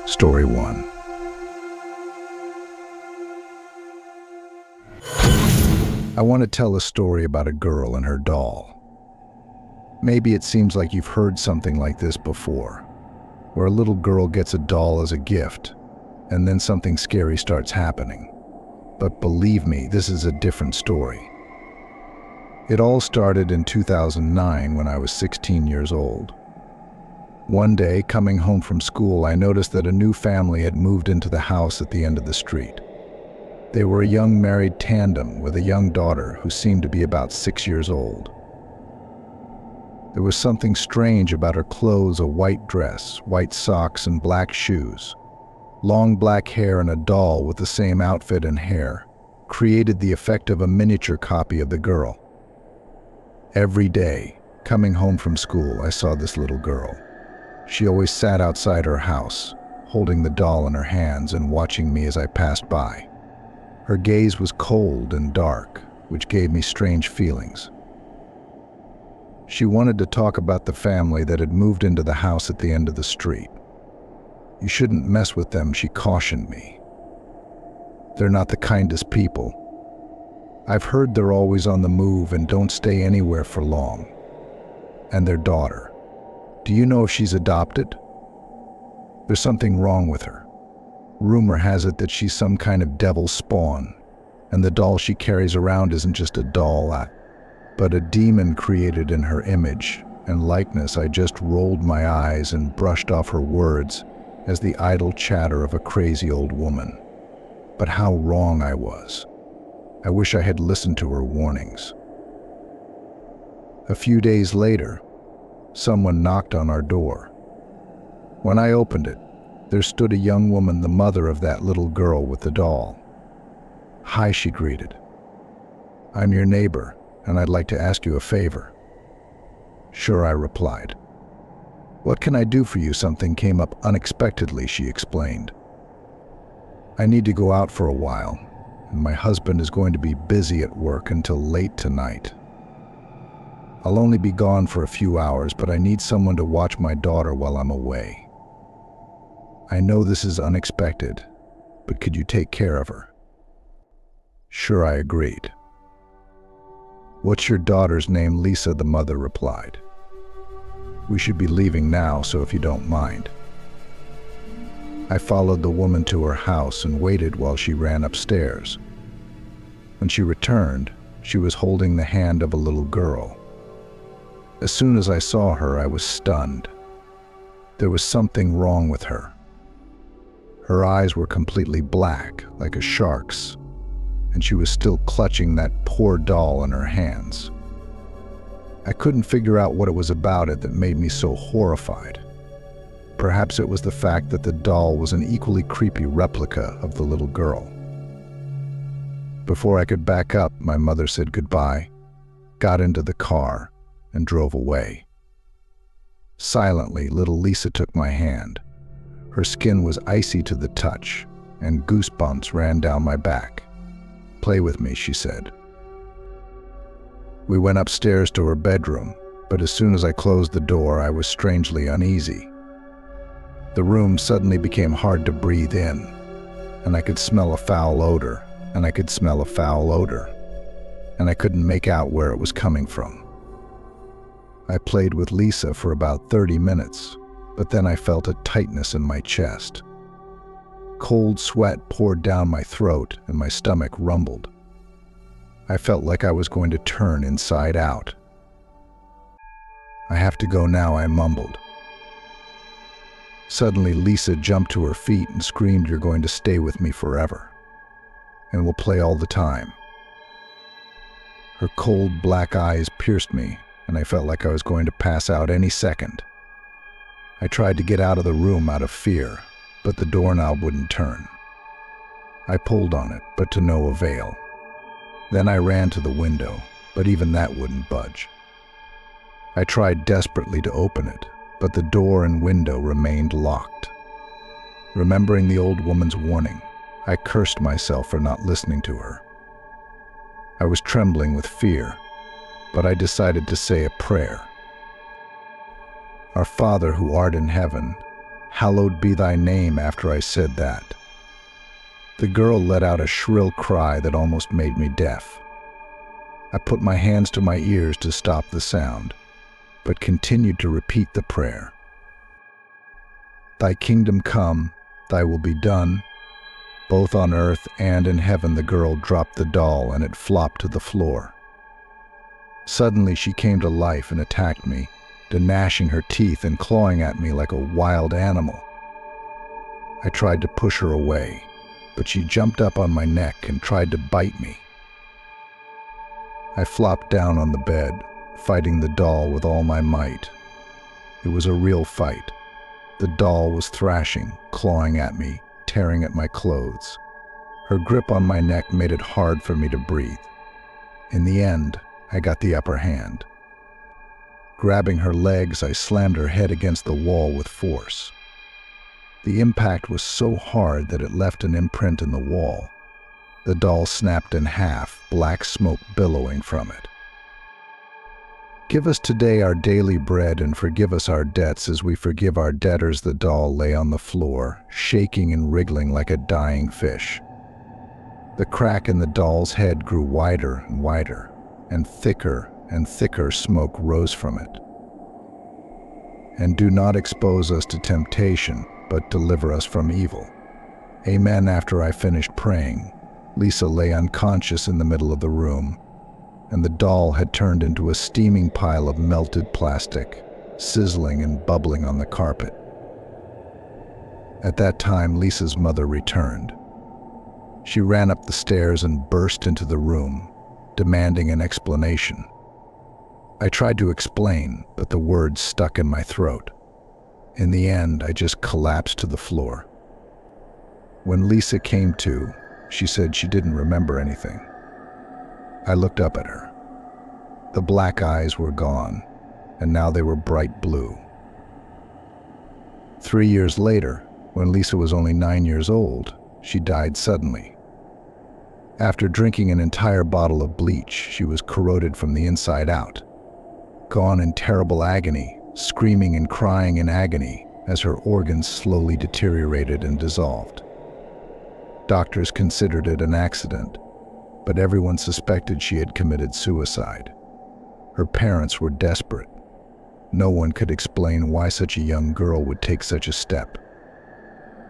Story 1. I want to tell a story about a girl and her doll. Maybe it seems like you've heard something like this before, where a little girl gets a doll as a gift, and then something scary starts happening. But believe me, this is a different story. It all started in 2009 when I was 16 years old. One day, coming home from school, I noticed that a new family had moved into the house at the end of the street. They were a young married tandem with a young daughter who seemed to be about 6 years old. There was something strange about her clothes: a white dress, white socks, and black shoes. Long black hair and a doll with the same outfit and hair created the effect of a miniature copy of the girl. Every day, coming home from school, I saw this little girl. She always sat outside her house, holding the doll in her hands and watching me as I passed by. Her gaze was cold and dark, which gave me strange feelings. She wanted to talk about the family that had moved into the house at the end of the street. "You shouldn't mess with them," she cautioned me. "They're not the kindest people. I've heard they're always on the move and don't stay anywhere for long. And their daughter. Do you know if she's adopted? There's something wrong with her. Rumor has it that she's some kind of devil's spawn, and the doll she carries around isn't just a doll, but a demon created in her image and likeness." I just rolled my eyes and brushed off her words as the idle chatter of a crazy old woman. But how wrong I was. I wish I had listened to her warnings. A few days later, someone knocked on our door. When I opened it, there stood a young woman, the mother of that little girl with the doll. "Hi," she greeted. "I'm your neighbor, and I'd like to ask you a favor." "Sure," I replied. "What can I do for you?" "Something came up unexpectedly," she explained. "I need to go out for a while, and my husband is going to be busy at work until late tonight. I'll only be gone for a few hours, but I need someone to watch my daughter while I'm away. I know this is unexpected, but could you take care of her?" "Sure," I agreed. "What's your daughter's name?" "Lisa," the mother replied. "We should be leaving now, so if you don't mind." I followed the woman to her house and waited while she ran upstairs. When she returned, she was holding the hand of a little girl. As soon as I saw her, I was stunned. There was something wrong with her. Her eyes were completely black, like a shark's, and she was still clutching that poor doll in her hands. I couldn't figure out what it was about it that made me so horrified. Perhaps it was the fact that the doll was an equally creepy replica of the little girl. Before I could back up, my mother said goodbye, got into the car, and drove away. Silently, little Lisa took my hand. Her skin was icy to the touch, and goosebumps ran down my back. "Play with me," she said. We went upstairs to her bedroom, but as soon as I closed the door, I was strangely uneasy. The room suddenly became hard to breathe in, and I could smell a foul odor, and I could smell a foul odor, and I couldn't make out where it was coming from. I played with Lisa for about 30 minutes, but then I felt a tightness in my chest. Cold sweat poured down my throat and my stomach rumbled. I felt like I was going to turn inside out. "I have to go now," I mumbled. Suddenly, Lisa jumped to her feet and screamed, "You're going to stay with me forever, and we'll play all the time." Her cold black eyes pierced me, and I felt like I was going to pass out any second. I tried to get out of the room out of fear, but the doorknob wouldn't turn. I pulled on it, but to no avail. Then I ran to the window, but even that wouldn't budge. I tried desperately to open it, but the door and window remained locked. Remembering the old woman's warning, I cursed myself for not listening to her. I was trembling with fear, but I decided to say a prayer. "Our Father who art in heaven, "Hallowed be thy name," after I said that. The girl let out a shrill cry that almost made me deaf. I put my hands to my ears to stop the sound, but continued to repeat the prayer. "Thy kingdom come, thy will be done, both on earth and in heaven." The girl dropped the doll and it flopped to the floor. Suddenly she came to life and attacked me, gnashing her teeth and clawing at me like a wild animal. I tried to push her away, but she jumped up on my neck and tried to bite me. I flopped down on the bed, fighting the doll with all my might. It was a real fight. The doll was thrashing, clawing at me, tearing at my clothes. Her grip on my neck made it hard for me to breathe. In the end, I got the upper hand. Grabbing her legs, I slammed her head against the wall with force. The impact was so hard that it left an imprint in the wall. The doll snapped in half, black smoke billowing from it. "Give us today our daily bread and forgive us our debts as we forgive our debtors." The doll lay on the floor, shaking and wriggling like a dying fish. The crack in the doll's head grew wider and wider, and thicker smoke rose from it. "And do not expose us to temptation, but deliver us from evil." Amen. After I finished praying, Lisa lay unconscious in the middle of the room, and the doll had turned into a steaming pile of melted plastic, sizzling and bubbling on the carpet. At that time, Lisa's mother returned. She ran up the stairs and burst into the room, demanding an explanation. I tried to explain, but the words stuck in my throat. In the end, I just collapsed to the floor. When Lisa came to, she said she didn't remember anything. I looked up at her. The black eyes were gone, and now they were bright blue. 3 years later, when Lisa was only 9 years old, she died suddenly. After drinking an entire bottle of bleach, she was corroded from the inside out, gone in terrible agony, screaming and crying in agony as her organs slowly deteriorated and dissolved. Doctors considered it an accident, but everyone suspected she had committed suicide. Her parents were desperate. No one could explain why such a young girl would take such a step.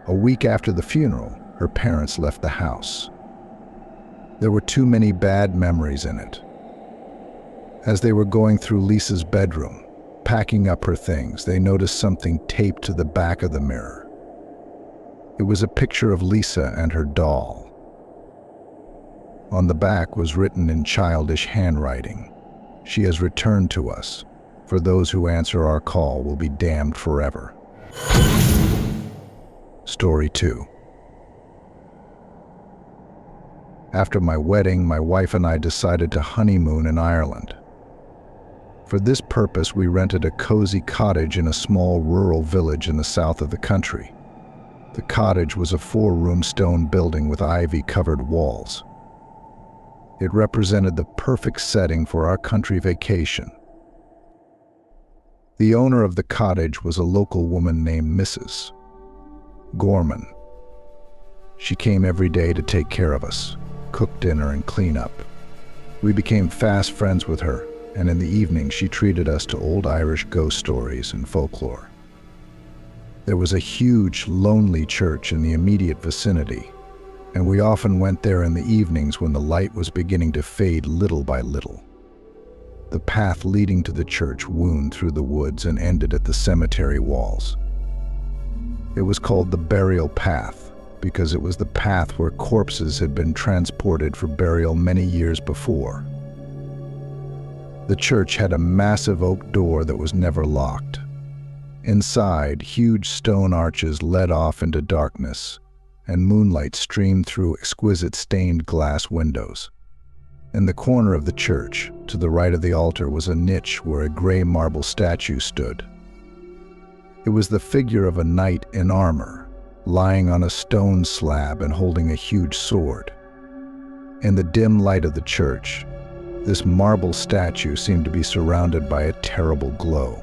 A week after the funeral, her parents left the house. There were too many bad memories in it. As they were going through Lisa's bedroom, packing up her things, they noticed something taped to the back of the mirror. It was a picture of Lisa and her doll. On the back was written in childish handwriting, "She has returned to us. For those who answer our call will be damned forever." Story 2. After my wedding, my wife and I decided to honeymoon in Ireland. For this purpose, we rented a cozy cottage in a small rural village in the south of the country. The cottage was a 4-room stone building with ivy-covered walls. It represented the perfect setting for our country vacation. The owner of the cottage was a local woman named Mrs. Gorman. She came every day to take care of us, cook dinner and clean up. We became fast friends with her, and in the evening she treated us to old Irish ghost stories and folklore. There was a huge, lonely church in the immediate vicinity, and we often went there in the evenings when the light was beginning to fade little by little. The path leading to the church wound through the woods and ended at the cemetery walls. It was called the burial path because it was the path where corpses had been transported for burial many years before. The church had a massive oak door that was never locked. Inside, huge stone arches led off into darkness, and moonlight streamed through exquisite stained glass windows. In the corner of the church, to the right of the altar, was a niche where a gray marble statue stood. It was the figure of a knight in armor, lying on a stone slab and holding a huge sword. In the dim light of the church, this marble statue seemed to be surrounded by a terrible glow.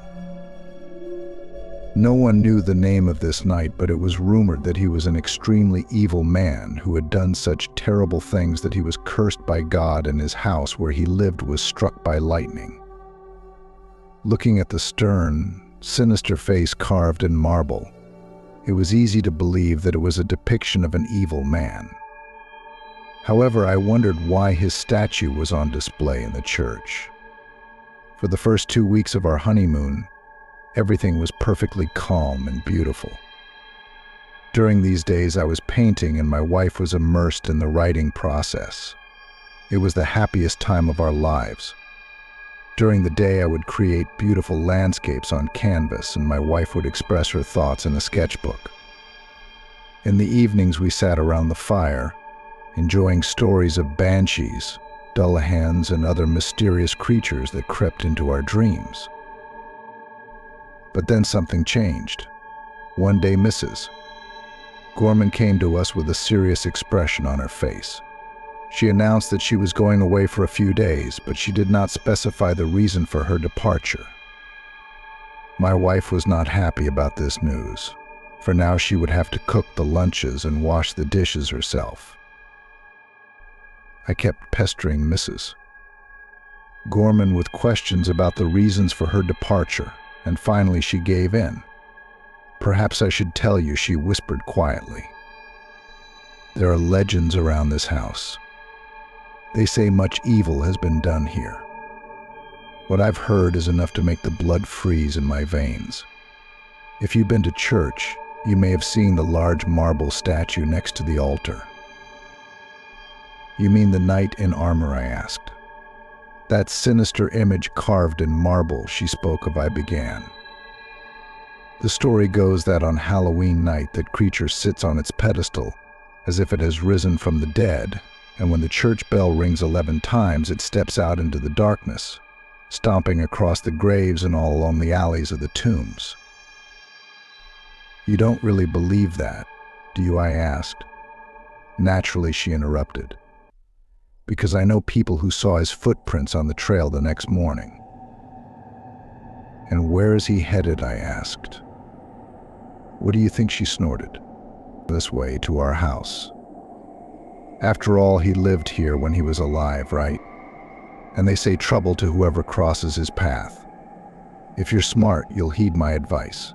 No one knew the name of this knight, but it was rumored that he was an extremely evil man who had done such terrible things that he was cursed by God and his house where he lived was struck by lightning. Looking at the stern, sinister face carved in marble, it was easy to believe that it was a depiction of an evil man. However, I wondered why his statue was on display in the church. For the first 2 weeks of our honeymoon, everything was perfectly calm and beautiful. During these days, I was painting and my wife was immersed in the writing process. It was the happiest time of our lives. During the day, I would create beautiful landscapes on canvas and my wife would express her thoughts in a sketchbook. In the evenings, we sat around the fire, enjoying stories of banshees, Dullahans, and other mysterious creatures that crept into our dreams. But then something changed. One day, Mrs. Gorman came to us with a serious expression on her face. She announced that she was going away for a few days, but she did not specify the reason for her departure. My wife was not happy about this news, for now she would have to cook the lunches and wash the dishes herself. I kept pestering Mrs. Gorman with questions about the reasons for her departure, and finally she gave in. "Perhaps I should tell you," she whispered quietly. "There are legends around this house. They say much evil has been done here. What I've heard is enough to make the blood freeze in my veins. If you've been to church, you may have seen the large marble statue next to the altar." "You mean the knight in armor?" I asked. "That sinister image carved in marble she spoke of," I began. "The story goes that on Halloween night that creature sits on its pedestal as if it has risen from the dead, and when the church bell rings 11 times, it steps out into the darkness, stomping across the graves and all along the alleys of the tombs." "You don't really believe that, do you?" I asked. Naturally, she interrupted. "Because I know people who saw his footprints on the trail the next morning." "And where is he headed?" I asked. "What do you think?" she snorted. "This way, to our house. After all, he lived here when he was alive, right? And they say trouble to whoever crosses his path. If you're smart, you'll heed my advice.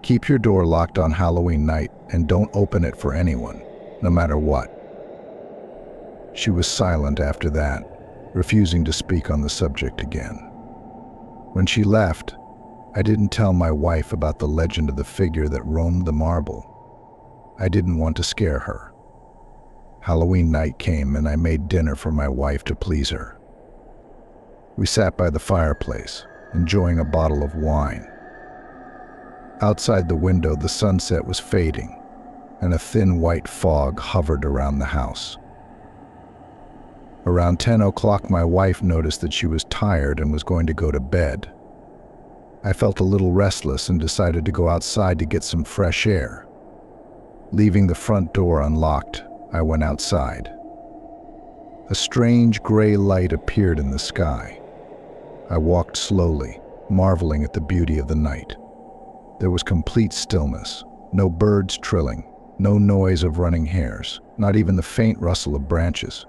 Keep your door locked on Halloween night and don't open it for anyone, no matter what." She was silent after that, refusing to speak on the subject again. When she left, I didn't tell my wife about the legend of the figure that roamed the marble. I didn't want to scare her. Halloween night came and I made dinner for my wife to please her. We sat by the fireplace, enjoying a bottle of wine. Outside the window, the sunset was fading, and a thin white fog hovered around the house. Around 10 o'clock, my wife noticed that she was tired and was going to go to bed. I felt a little restless and decided to go outside to get some fresh air. Leaving the front door unlocked, I went outside. A strange gray light appeared in the sky. I walked slowly, marveling at the beauty of the night. There was complete stillness, no birds trilling, no noise of running hares, not even the faint rustle of branches.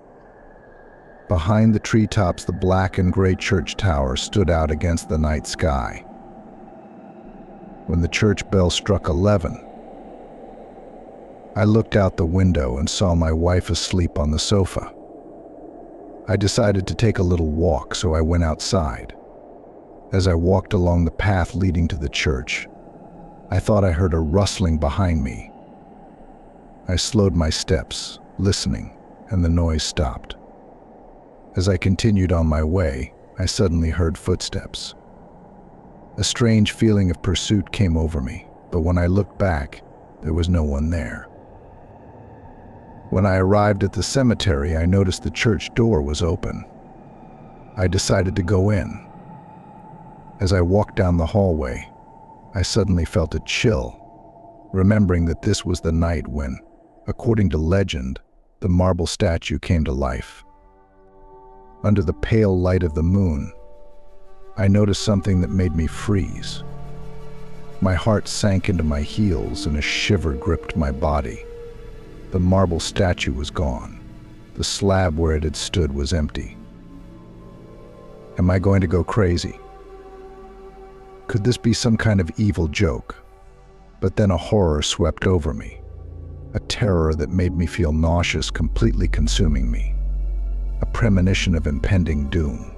Behind the treetops, the black and gray church tower stood out against the night sky. When the church bell struck 11, I looked out the window and saw my wife asleep on the sofa. I decided to take a little walk, so I went outside. As I walked along the path leading to the church, I thought I heard a rustling behind me. I slowed my steps, listening, and the noise stopped. As I continued on my way, I suddenly heard footsteps. A strange feeling of pursuit came over me, but when I looked back, there was no one there. When I arrived at the cemetery, I noticed the church door was open. I decided to go in. As I walked down the hallway, I suddenly felt a chill, remembering that this was the night when, according to legend, the marble statue came to life. Under the pale light of the moon, I noticed something that made me freeze. My heart sank into my heels and a shiver gripped my body. The marble statue was gone. The slab where it had stood was empty. Am I going to go crazy? Could this be some kind of evil joke? But then a horror swept over me. A terror that made me feel nauseous, completely consuming me. A premonition of impending doom.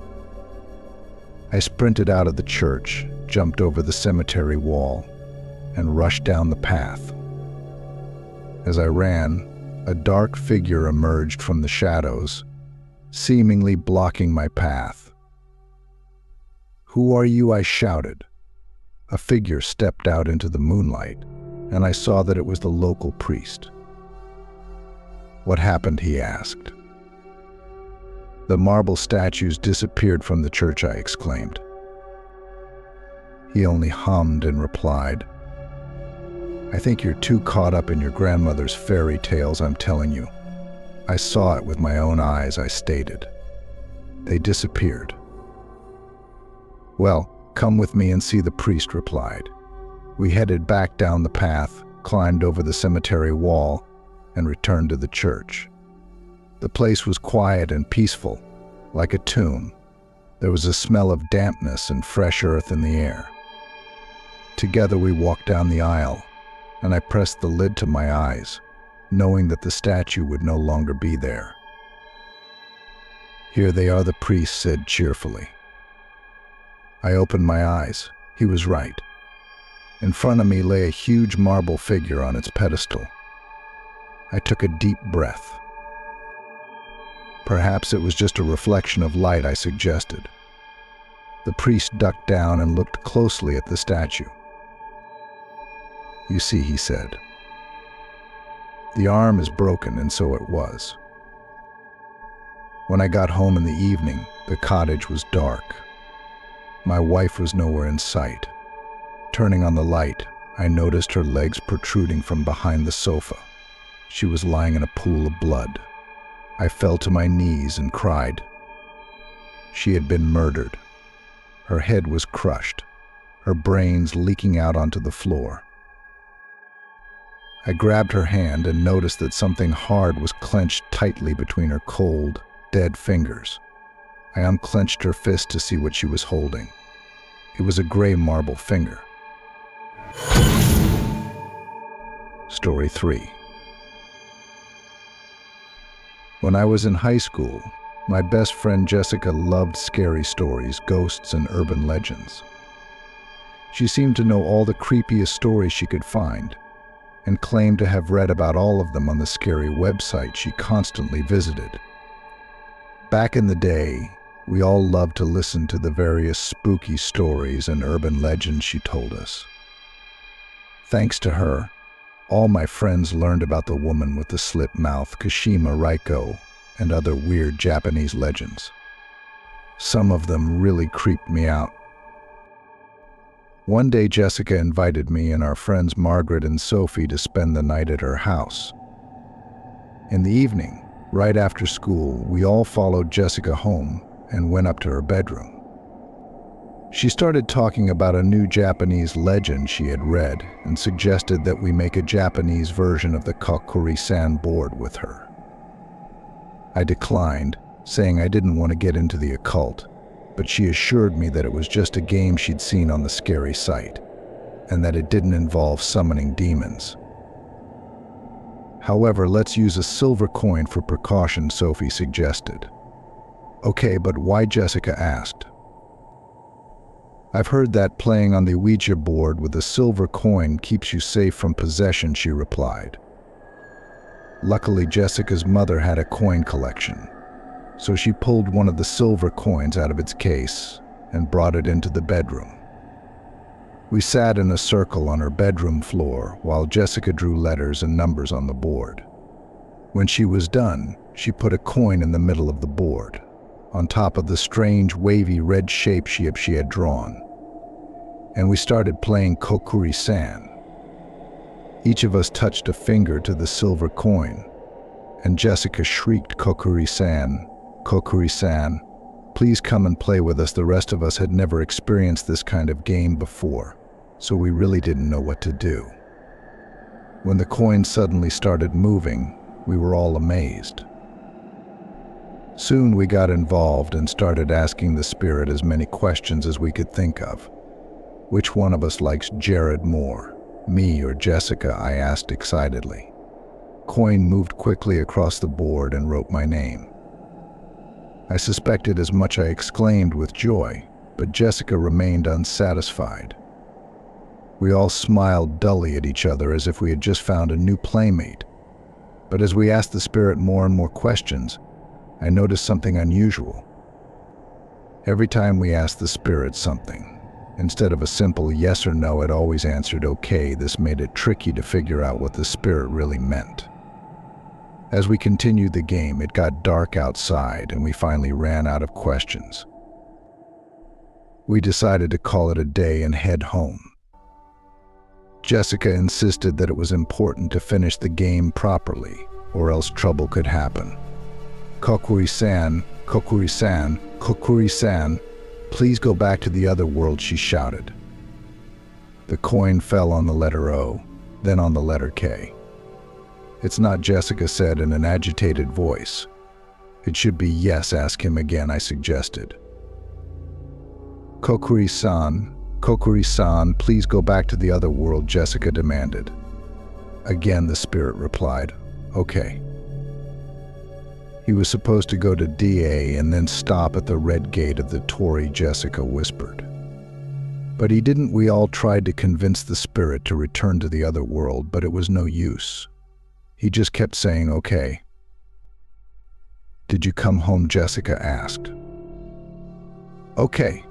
I sprinted out of the church, jumped over the cemetery wall, and rushed down the path. As I ran, a dark figure emerged from the shadows, seemingly blocking my path. "Who are you?" I shouted. A figure stepped out into the moonlight, and I saw that it was the local priest. "What happened?" he asked. "The marble statues disappeared from the church," I exclaimed. He only hummed and replied, "I think you're too caught up in your grandmother's fairy tales, I'm telling you. I saw it with my own eyes," I stated. "They disappeared." "Well, come with me and see," the priest replied. We headed back down the path, climbed over the cemetery wall, and returned to the church. The place was quiet and peaceful, like a tomb. There was a smell of dampness and fresh earth in the air. Together we walked down the aisle, and I pressed the lid to my eyes, knowing that the statue would no longer be there. "Here they are," the priest said cheerfully. I opened my eyes. He was right. In front of me lay a huge marble figure on its pedestal. I took a deep breath. "Perhaps it was just a reflection of light," I suggested. The priest ducked down and looked closely at the statue. "You see," he said, "the arm is broken, and so it was." When I got home in the evening, the cottage was dark. My wife was nowhere in sight. Turning on the light, I noticed her legs protruding from behind the sofa. She was lying in a pool of blood. I fell to my knees and cried. She had been murdered. Her head was crushed, her brains leaking out onto the floor. I grabbed her hand and noticed that something hard was clenched tightly between her cold, dead fingers. I unclenched her fist to see what she was holding. It was a gray marble finger. Story 3. When I was in high school, my best friend Jessica loved scary stories, ghosts, and urban legends. She seemed to know all the creepiest stories she could find, and claimed to have read about all of them on the scary website she constantly visited. Back in the day, we all loved to listen to the various spooky stories and urban legends she told us. Thanks to her, all my friends learned about the woman with the slit mouth, Kashima Reiko, and other weird Japanese legends. Some of them really creeped me out. One day, Jessica invited me and our friends Margaret and Sophie to spend the night at her house. In the evening, right after school, we all followed Jessica home and went up to her bedroom. She started talking about a new Japanese legend she had read and suggested that we make a Japanese version of the Kokuri-san board with her. I declined, saying I didn't want to get into the occult, but she assured me that it was just a game she'd seen on the scary site, and that it didn't involve summoning demons. "However, let's use a silver coin for precaution," Sophie suggested. "Okay, but why?" Jessica asked. "I've heard that playing on the Ouija board with a silver coin keeps you safe from possession," she replied. Luckily, Jessica's mother had a coin collection, so she pulled one of the silver coins out of its case and brought it into the bedroom. We sat in a circle on her bedroom floor while Jessica drew letters and numbers on the board. When she was done, she put a coin in the middle of the board, on top of the strange wavy red shape she had drawn. And we started playing Kokuri-san. Each of us touched a finger to the silver coin, and Jessica shrieked, "Kokuri-san, Kokuri-san, please come and play with us." The rest of us had never experienced this kind of game before, so we really didn't know what to do. When the coin suddenly started moving, we were all amazed. Soon we got involved and started asking the spirit as many questions as we could think of. Which one of us likes Jared more, me or Jessica? I asked excitedly. Coin moved quickly across the board and wrote my name. I suspected as much. I exclaimed with joy, but Jessica remained unsatisfied. We all smiled dully at each other as if we had just found a new playmate. But as we asked the spirit more and more questions, I noticed something unusual. Every time we asked the spirit something, instead of a simple yes or no, it always answered okay. This made it tricky to figure out what the spirit really meant. As we continued the game, it got dark outside and we finally ran out of questions. We decided to call it a day and head home. Jessica insisted that it was important to finish the game properly, or else trouble could happen. Kokuri-san, Kokuri-san, Kokuri-san, please go back to the other world, she shouted. The coin fell on the letter O, then on the letter K. It's not, Jessica said in an agitated voice. It should be yes. Ask him again, I suggested. Kokuri-san, Kokuri-san, please go back to the other world, Jessica demanded. Again, the spirit replied, okay. He was supposed to go to DA and then stop at the red gate of the Torii, Jessica whispered. But he didn't. We all tried to convince the spirit to return to the other world, but it was no use. He just kept saying, okay. Did you come home? Jessica asked. Okay.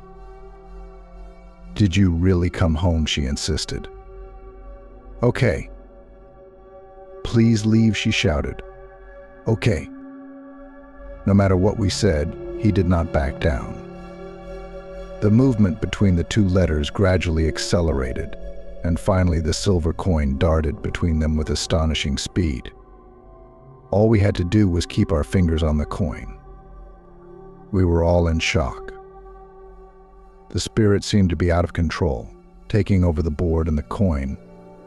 Did you really come home? She insisted. Okay. Please leave, she shouted. Okay. No matter what we said, he did not back down. The movement between the two letters gradually accelerated, and finally the silver coin darted between them with astonishing speed. All we had to do was keep our fingers on the coin. We were all in shock. The spirit seemed to be out of control, taking over the board and the coin,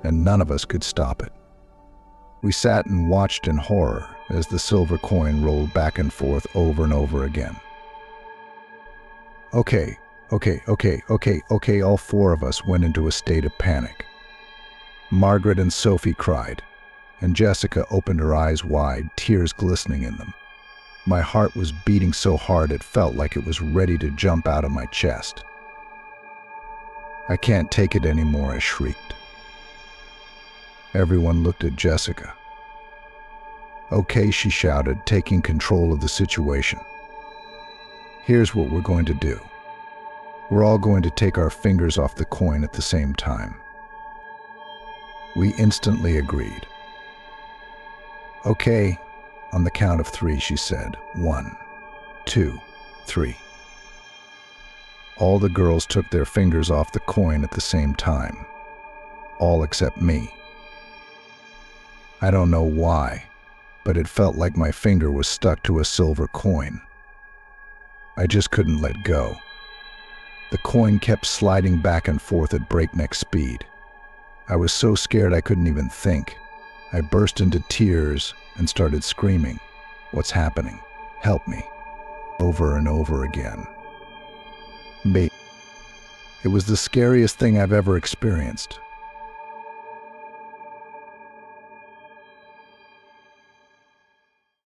and none of us could stop it. We sat and watched in horror as the silver coin rolled back and forth over and over again. Okay, all four of us went into a state of panic. Margaret and Sophie cried, and Jessica opened her eyes wide, tears glistening in them. My heart was beating so hard it felt like it was ready to jump out of my chest. I can't take it anymore, I shrieked. Everyone looked at Jessica. Okay, she shouted, taking control of the situation. Here's what we're going to do. We're all going to take our fingers off the coin at the same time. We instantly agreed. Okay, on the count of 3, she said. 1, 2, 3. All the girls took their fingers off the coin at the same time. All except me. I don't know why, but it felt like my finger was stuck to a silver coin. I just couldn't let go. The coin kept sliding back and forth at breakneck speed. I was so scared I couldn't even think. I burst into tears and started screaming, "What's happening? Help me," over and over again. It was the scariest thing I've ever experienced.